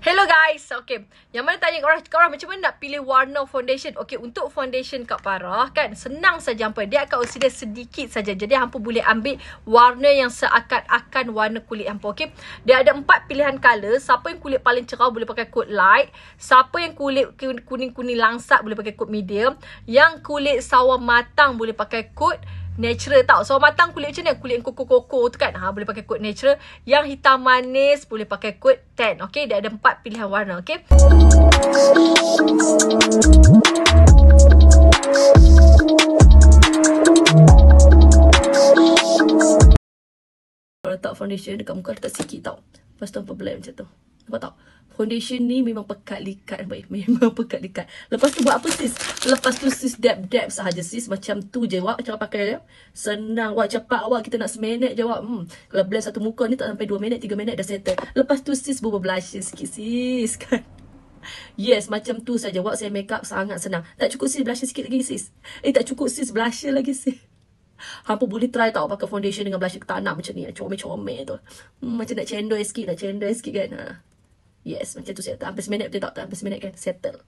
Hello guys. Okay, yang mana tanya korang macam mana nak pilih warna foundation? Okay, untuk foundation Kak Farah kan senang saja hampa. Dia akan consider sedikit saja. Jadi hampa boleh ambil warna yang seakan-akan warna kulit hampa. Okay, dia ada 4 pilihan color. Siapa yang kulit paling cerah boleh pakai kod light. Siapa yang kulit kuning-kuning langsat boleh pakai kod medium. Yang kulit sawo matang boleh pakai kod natural tau. So matang kulit macam ni, kulit yang koko-koko tu kan, boleh pakai kod natural. Yang hitam manis boleh pakai kod tan. Okay, dia ada 4 pilihan warna. Okay, kalau letak foundation dekat muka letak sikit tau, lepas tu hampa blend macam tu. Nampak tak? Foundation ni memang pekat likat. Memang pekat likat. Lepas tu buat apa sis? Lepas tu sis dab sahaja sis. Macam tu je awak cara pakai dia. Senang awak, cepat awak. Kita nak seminit je awak. Kalau blend satu muka ni tak sampai 2 minit 3 minit dah settle. Lepas tu sis buat blusher sikit sis kan. Yes, macam tu saja awak. Saya make up sangat senang. Tak cukup sis blusher sikit lagi sis. Tak cukup sis blusher lagi sis. Hampa boleh try tau pakai foundation dengan blusher tanam macam ni. Comel-comel tu. Macam nak cendol sikit kan. Yes, macam tu settle. Hampir seminit betul tak? Hampir seminit kan? Settle.